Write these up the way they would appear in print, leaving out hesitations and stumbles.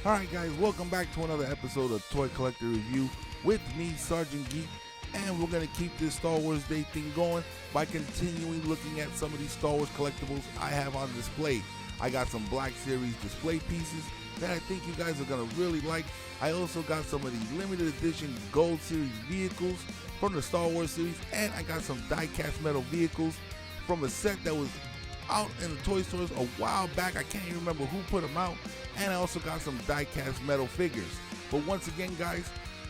Alright guys, welcome back to another episode of Toy Collector Review with me, Sergeant Geek, and we're going to keep this Star Wars Day thing going by continuing looking at some of these Star Wars collectibles I have on display. I got some Black Series display pieces that I think you guys are going to really like. I also got some of the limited edition Gold Series vehicles from the Star Wars series, and I got some die-cast metal vehicles from a set that was out in the toy stores a while back. I can't even remember who put them out. And I also got some die-cast metal figures. But once again, guys,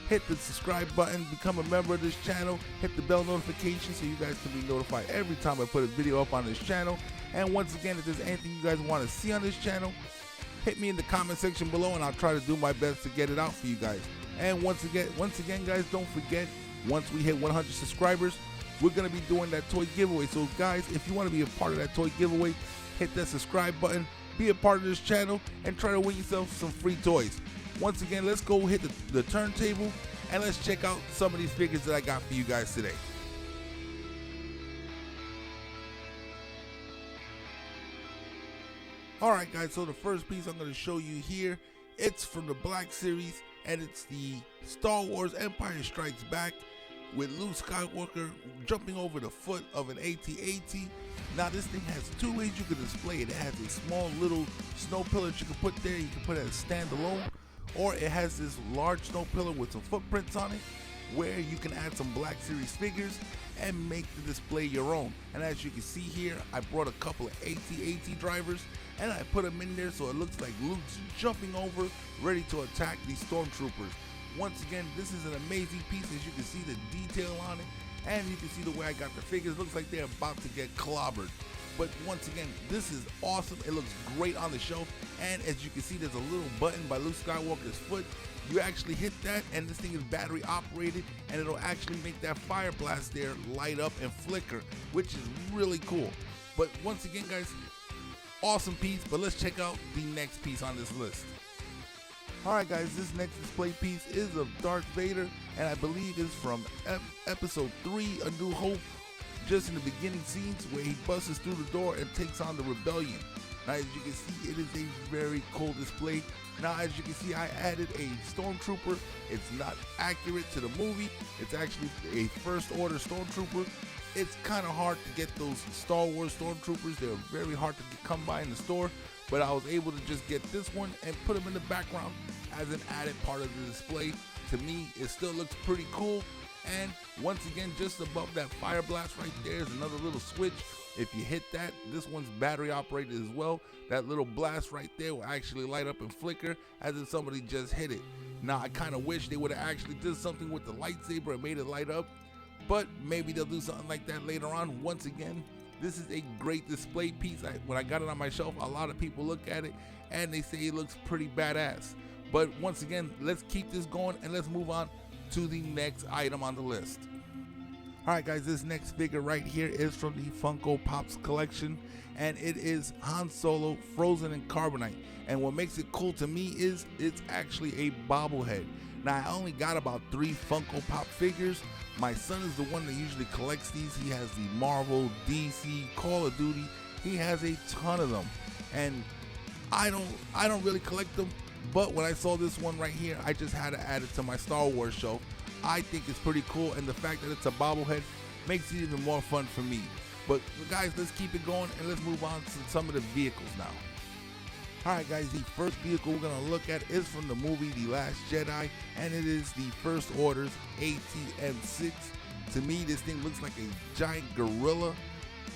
hit the subscribe button, become a member of this channel, hit the bell notification so you guys can be notified every time I put a video up on this channel. And once again, if there's anything you guys want to see on this channel, hit me in the comment section below and I'll try to do my best to get it out for you guys. And once again, guys, don't forget, once we hit 100 subscribers, we're going to be doing that toy giveaway. So guys, if you want to be a part of that toy giveaway, hit that subscribe button, be a part of this channel, and try to win yourself some free toys. Once again, let's go hit the turntable and let's check out some of these figures that I got for you guys today. Alright guys, so the first piece I'm going to show you here, it's from the Black Series, and it's the Star Wars Empire Strikes Back with Luke Skywalker jumping over the foot of an AT-AT. Now this thing has two ways you can display it. It has a small little snow pillar that you can put there. You can put it as standalone, or it has this large snow pillar with some footprints on it where you can add some Black Series figures and make the display your own. And as you can see here, I brought a couple of AT-AT drivers and I put them in there so it looks like Luke's jumping over, ready to attack these stormtroopers. Once again, this is an amazing piece. As you can see the detail on it, and you can see the way I got the figures. Looks like they're about to get clobbered. But once again, this is awesome. It looks great on the shelf, and as you can see, there's a little button by Luke Skywalker's foot. You actually hit that, and this thing is battery operated, and it'll actually make that fire blast there light up and flicker, which is really cool. But once again, guys, awesome piece. But let's check out the next piece on this list. Alright guys, this next display piece is of Darth Vader, and I believe is from episode 3, A New Hope, just in the beginning scenes where he busts through the door and takes on the rebellion. Now as you can see, it is a very cool display. Now as you can see, I added a stormtrooper. It's not accurate to the movie. It's actually a first order stormtrooper. It's kind of hard to get those Star Wars stormtroopers. They're very hard to come by in the store, but I was able to just get this one and put them in the background as an added part of the display. To me, it still looks pretty cool. And once again, just above that fire blast right there is another little switch. If you hit that, this one's battery operated as well. That little blast right there will actually light up and flicker as if somebody just hit it. Now I kind of wish they would have actually did something with the lightsaber and made it light up, but maybe they'll do something like that later on. Once again, this is a great display piece. When I got it on my shelf, a lot of people look at it and they say it looks pretty badass. But once again, let's keep this going and let's move on to the next item on the list. Alright guys, this next figure right here is from the Funko Pops collection, and it is Han Solo frozen in carbonite. And what makes it cool to me is it's actually a bobblehead. Now I only got about 3 Funko Pop figures. My son is the one that usually collects these. He has the Marvel, DC, Call of Duty. He has a ton of them, and I don't really collect them. But when I saw this one right here, I just had to add it to my Star Wars shelf. I think it's pretty cool, and the fact that it's a bobblehead makes it even more fun for me. But guys, let's keep it going and let's move on to some of the vehicles now. Alright guys, the first vehicle we're going to look at is from the movie The Last Jedi, and it is the First Order's ATM-6. To me, this thing looks like a giant gorilla,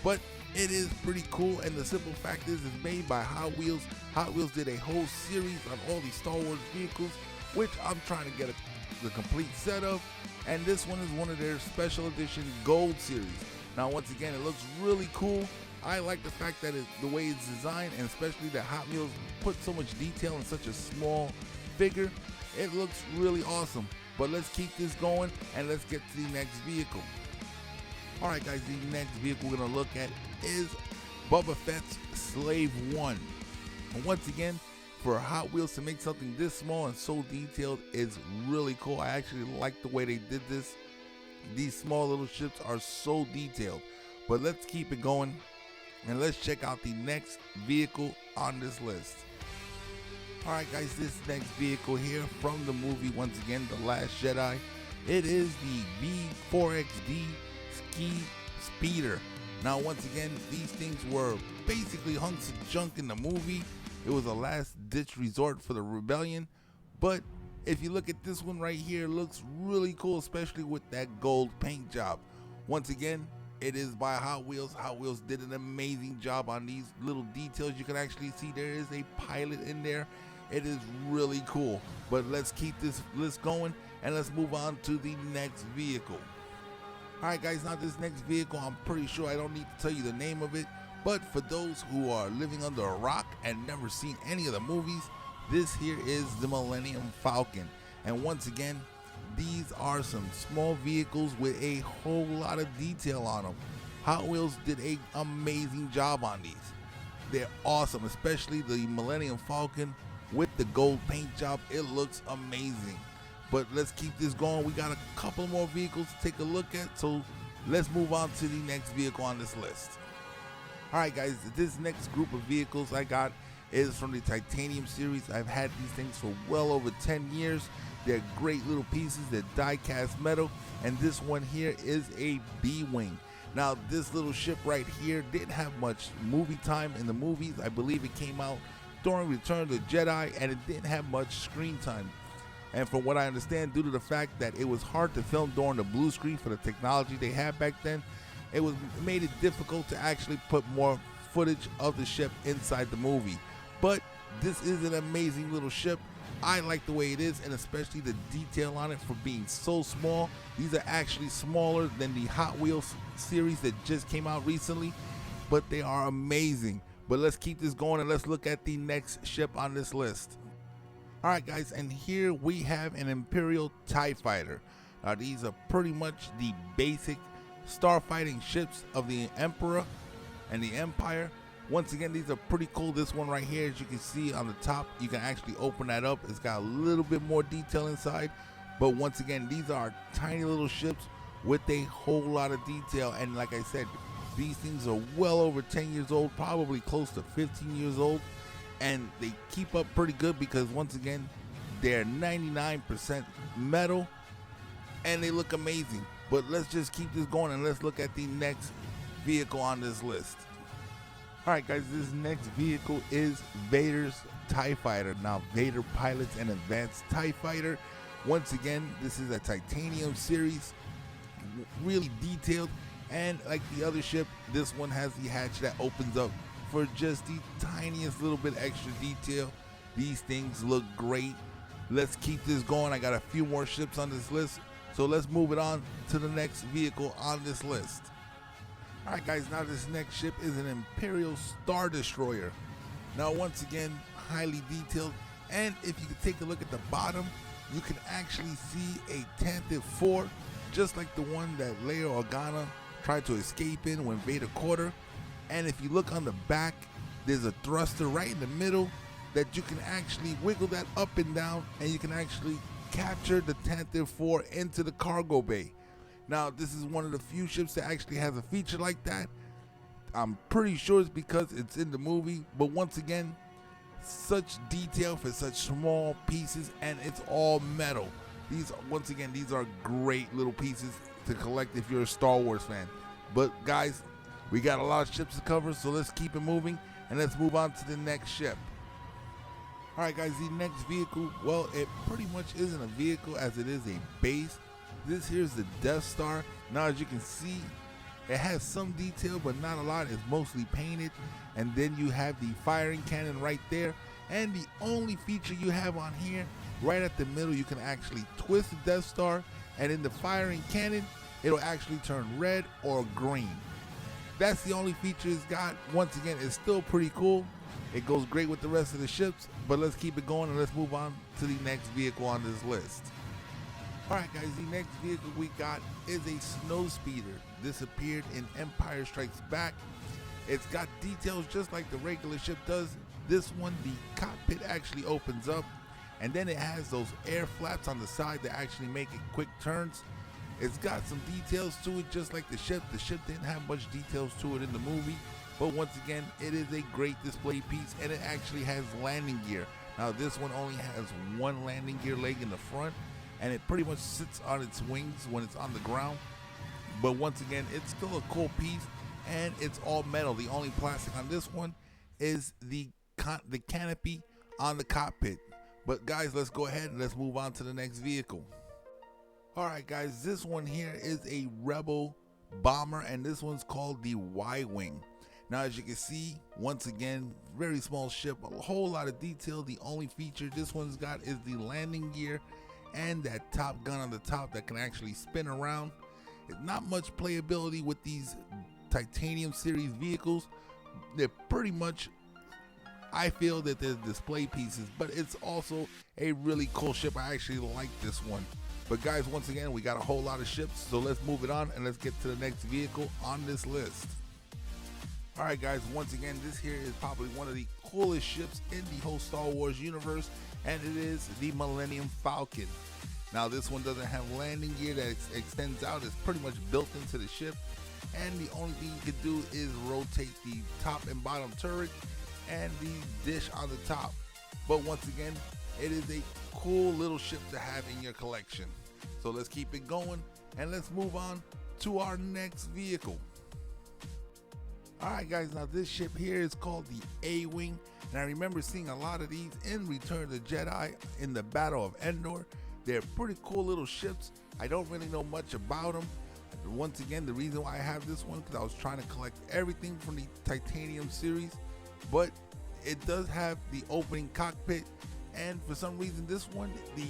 but it is pretty cool, and the simple fact is it's made by Hot Wheels. Hot Wheels did a whole series on all these Star Wars vehicles, which I'm trying to get the complete set of, and this one is one of their special edition Gold series. Now once again, it looks really cool. I like the fact that the way it's designed, and especially that Hot Wheels put so much detail in such a small figure. It looks really awesome. But let's keep this going and let's get to the next vehicle. Alright guys, the next vehicle we're going to look at is Boba Fett's Slave 1. And once again, for Hot Wheels to make something this small and so detailed is really cool. I actually like the way they did this. These small little ships are so detailed. But let's keep it going and let's check out the next vehicle on this list. Alright guys, this next vehicle here from the movie, once again, The Last Jedi. It is the V4XD Ski Speeder. Now once again, these things were basically hunks of junk in the movie. It was a last ditch resort for the rebellion. But if you look at this one right here, it looks really cool, especially with that gold paint job. Once again, it is by Hot Wheels. Hot Wheels did an amazing job on these little details. You can actually see there is a pilot in there. It is really cool. But let's keep this list going and let's move on to the next vehicle. Alright guys, now this next vehicle, I'm pretty sure I don't need to tell you the name of it, but for those who are living under a rock and never seen any of the movies, this here is the Millennium Falcon. And once again, these are some small vehicles with a whole lot of detail on them. Hot Wheels did an amazing job on these. They're awesome, especially the Millennium Falcon with the gold paint job. It looks amazing. But let's keep this going. We got a couple more vehicles to take a look at, so let's move on to the next vehicle on this list. Alright guys, this next group of vehicles I got is from the Titanium series. I've had these things for well over 10 years. They're great little pieces. They're die-cast metal, and this one here is a B-Wing. Now this little ship right here didn't have much movie time in the movies. I believe it came out during Return of the Jedi, and it didn't have much screen time. And from what I understand, due to the fact that it was hard to film during the blue screen for the technology they had back then, it made it difficult to actually put more footage of the ship inside the movie. But this is an amazing little ship. I like the way it is, and especially the detail on it for being so small. These are actually smaller than the Hot Wheels series that just came out recently, but they are amazing. But let's keep this going and let's look at the next ship on this list. Alright guys, and here we have an Imperial TIE Fighter. Now these are pretty much the basic starfighting ships of the Emperor and the Empire. Once again, these are pretty cool. This one right here, as you can see on the top, you can actually open that up. It's got a little bit more detail inside. But once again, these are tiny little ships with a whole lot of detail. And like I said, these things are well over 10 years old, probably close to 15 years old. And they keep up pretty good because once again, they're 99% metal and they look amazing. But let's just keep this going and let's look at the next vehicle on this list. Alright guys, this next vehicle is Vader's TIE Fighter. Now Vader pilots an advanced TIE Fighter. Once again, this is a Titanium series, really detailed, and like the other ship, this one has the hatch that opens up for just the tiniest little bit extra detail. These things look great. Let's keep this going. I got a few more ships on this list, so let's move it on to the next vehicle on this list. Alright guys, now this next ship is an Imperial Star Destroyer. Now once again, highly detailed, and if you can take a look at the bottom, you can actually see a Tantive 4, just like the one that Leia Organa tried to escape in when Vader caught her. And if you look on the back, there's a thruster right in the middle that you can actually wiggle that up and down, and you can actually capture the Tantive 4 into the cargo bay. Now this is one of the few ships that actually has a feature like that. I'm pretty sure it's because it's in the movie, but once again, such detail for such small pieces, and it's all metal. Once again, these are great little pieces to collect if you're a Star Wars fan. But guys, we got a lot of ships to cover, so let's keep it moving and let's move on to the next ship. Alright guys, the next vehicle, well, it pretty much isn't a vehicle as it is a base. This here's the Death Star. Now as you can see, it has some detail but not a lot. It's mostly painted, and then you have the firing cannon right there, and the only feature you have on here right at the middle, you can actually twist the Death Star, and in the firing cannon it'll actually turn red or green. That's the only feature it's got. Once again, it's still pretty cool. It goes great with the rest of the ships, but let's keep it going and let's move on to the next vehicle on this list. Alright guys, the next vehicle we got is a snow speeder. This appeared in Empire Strikes Back. It's got details just like the regular ship does. This one, the cockpit actually opens up, and then it has those air flaps on the side that actually make it quick turns. It's got some details to it just like the ship. The ship didn't have much details to it in the movie, but once again, it is a great display piece, and it actually has landing gear. Now this one only has one landing gear leg in the front, and it pretty much sits on its wings when it's on the ground. But once again, it's still a cool piece, and it's all metal. The only plastic on this one is the canopy on the cockpit. But guys, let's go ahead and let's move on to the next vehicle. Alright guys, this one here is a Rebel bomber, and this one's called the Y-Wing. Now as you can see, once again, very small ship, a whole lot of detail. The only feature this one's got is the landing gear and that top gun on the top that can actually spin around. It's not much playability with these Titanium series vehicles. They're pretty much, I feel that they're display pieces, but it's also a really cool ship. I actually like this one. But guys, once again, we got a whole lot of ships, so let's move it on and let's get to the next vehicle on this list. Alright guys, once again, this here is probably one of the coolest ships in the whole Star Wars universe, and it is the Millennium Falcon. Now this one doesn't have landing gear that extends out. It's pretty much built into the ship, and the only thing you can do is rotate the top and bottom turret and the dish on the top. But once again, it is a cool little ship to have in your collection. So let's keep it going and let's move on to our next vehicle. Alright guys, now this ship here is called the A-Wing, and I remember seeing a lot of these in Return of the Jedi in the Battle of Endor. They're pretty cool little ships. I don't really know much about them. Once again, the reason why I have this one because I was trying to collect everything from the Titanium series, but it does have the opening cockpit, and for some reason this one, the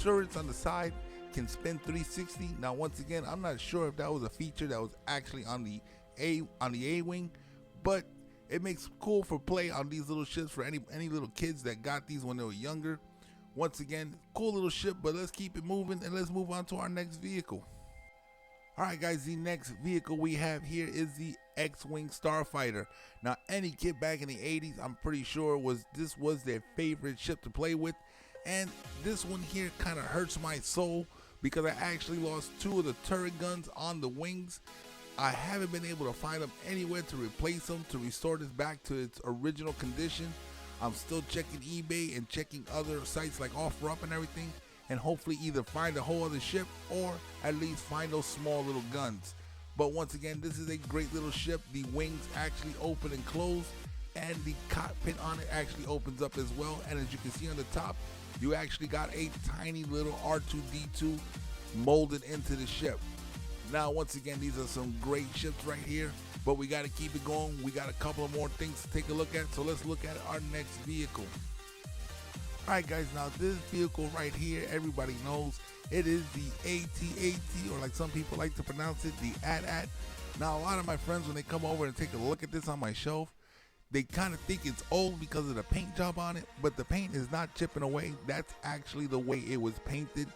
turrets on the side can spin 360. Now once again, I'm not sure if that was a feature that was actually on the A-Wing, but it makes cool for play on these little ships for any little kids that got these when they were younger. Once again, cool little ship, but let's keep it moving and let's move on to our next vehicle. Alright guys, the next vehicle we have here is the X-Wing Starfighter. Now any kid back in the 80s, I'm pretty sure this was their favorite ship to play with, and this one here kind of hurts my soul because I actually lost two of the turret guns on the wings. I haven't been able to find them anywhere to replace them, to restore this back to its original condition. I'm still checking eBay and checking other sites like OfferUp and everything, and hopefully either find a whole other ship or at least find those small little guns. But once again, this is a great little ship. The wings actually open and close, and the cockpit on it actually opens up as well. And as you can see on the top, you actually got a tiny little R2-D2 molded into the ship. Now once again, these are some great ships right here, but we got to keep it going. We got a couple of more things to take a look at, so let's look at our next vehicle. Alright guys, now this vehicle right here, everybody knows it is the AT-AT, or like some people like to pronounce it, the AT-AT. Now a lot of my friends, when they come over and take a look at this on my shelf, they kind of think it's old because of the paint job on it, but the paint is not chipping away. That's actually the way it was painted.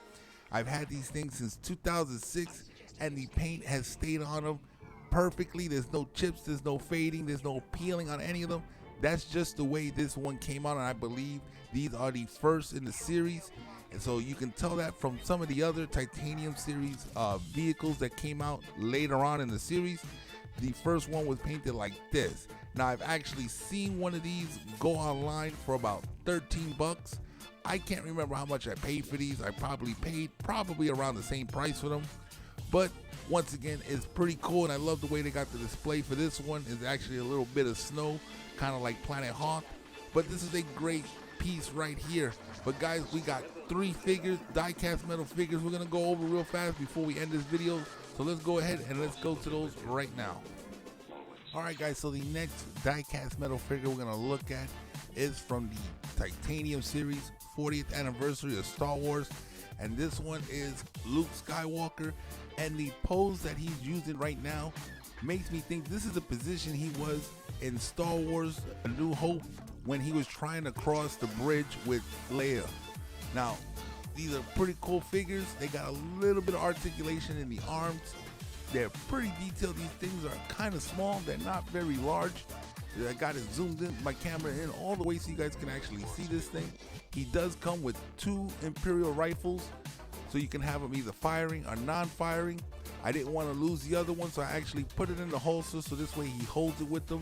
I've had these things since 2006, and the paint has stayed on them perfectly. There's no chips, there's no fading, there's no peeling on any of them. That's just the way this one came out, and I believe these are the first in the series. And so you can tell that from some of the other Titanium series vehicles that came out later on in the series. The first one was painted like this. Now I've actually seen one of these go online for about 13 bucks. I can't remember how much I paid for these. I probably paid around the same price for them. But once again, it's pretty cool, and I love the way they got the display for this one. Is actually a little bit of snow, kind of like Planet Hawk. But this is a great piece right here. But guys, we got 3 figures, die-cast metal figures we're gonna go over real fast before we end this video. So let's go ahead and let's go to those right now. Alright guys, so the next die-cast metal figure we're gonna look at is from the Titanium series 40th anniversary of Star Wars. And this one is Luke Skywalker, and the pose that he's using right now makes me think this is the position he was in Star Wars A New Hope when he was trying to cross the bridge with Leia. Now, these are pretty cool figures. They got a little bit of articulation in the arms. They're pretty detailed. These things are kind of small. They're not very large. I got it zoomed in, my camera in all the way so you guys can actually see this thing. He does come with 2 Imperial rifles, so you can have them either firing or non-firing. I didn't want to lose the other one, so I actually put it in the holster so this way he holds it with them.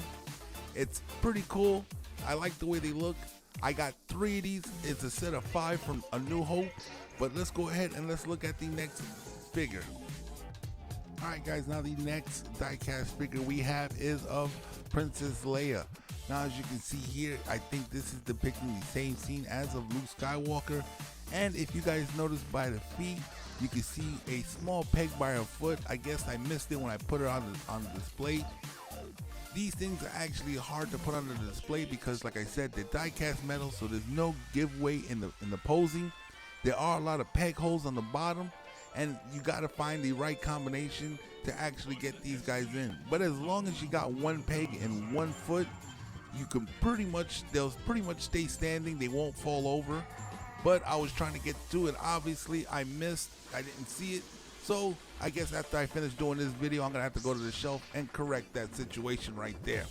It's pretty cool. I like the way they look. I got 3 of these. It's a set of 5 from A New Hope. But let's go ahead and let's look at the next figure. Alright guys, now the next die-cast figure we have is of Princess Leia. Now as you can see here, I think this is depicting the same scene as of Luke Skywalker. And if you guys notice by the feet, you can see a small peg by her foot. I guess I missed it when I put it on the display. These things are actually hard to put on the display because, like I said, they're die-cast metal, so there's no giveaway in the posing. There are a lot of peg holes on the bottom, and you got to find the right combination to actually get these guys in. But as long as you got one peg and one foot, you can they'll pretty much stay standing. They won't fall over. But I was trying to get to it. Obviously, I missed. I didn't see it. So I guess after I finish doing this video, I'm gonna have to go to the shelf and correct that situation right there.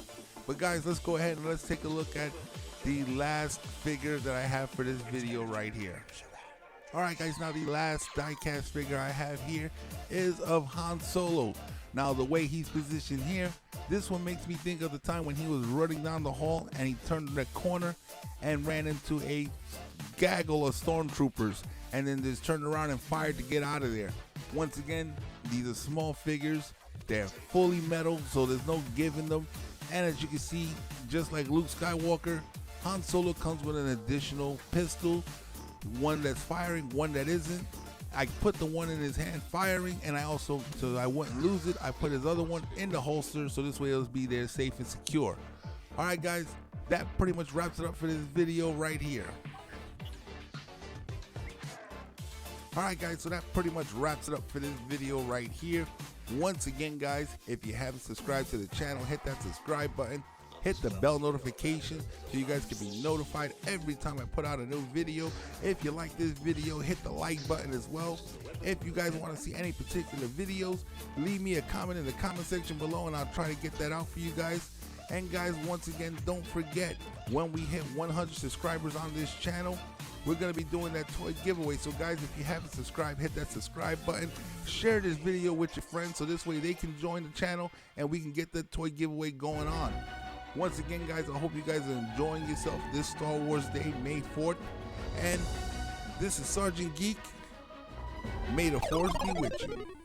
But guys, let's go ahead and let's take a look at the last figure that I have for this video right here. Alright guys, now the last die-cast figure I have here is of Han Solo. Now the way he's positioned here, this one makes me think of the time when he was running down the hall and he turned the corner and ran into a gaggle of stormtroopers and then just turned around and fired to get out of there. Once again, these are small figures. They're fully metal, so there's no giving them. And as you can see, just like Luke Skywalker, Han Solo comes with an additional pistol, one that's firing, one that isn't. I put the one in his hand firing, and I also, so I wouldn't lose it, I put his other one in the holster, so this way it'll be there safe and secure. Alright guys, that pretty much wraps it up for this video right here. Alright guys, so that pretty much wraps it up for this video right here. Once again guys, if you haven't subscribed to the channel, hit that subscribe button. Hit the bell notification so you guys can be notified every time I put out a new video. If you like this video, hit the like button as well. If you guys want to see any particular videos, leave me a comment in the comment section below and I'll try to get that out for you guys. And guys, once again, don't forget, when we hit 100 subscribers on this channel, we're going to be doing that toy giveaway. So guys, if you haven't subscribed, hit that subscribe button. Share this video with your friends so this way they can join the channel and we can get the toy giveaway going on. Once again, guys, I hope you guys are enjoying yourself this Star Wars Day, May 4th. And this is Sergeant Geek. May the Force be with you.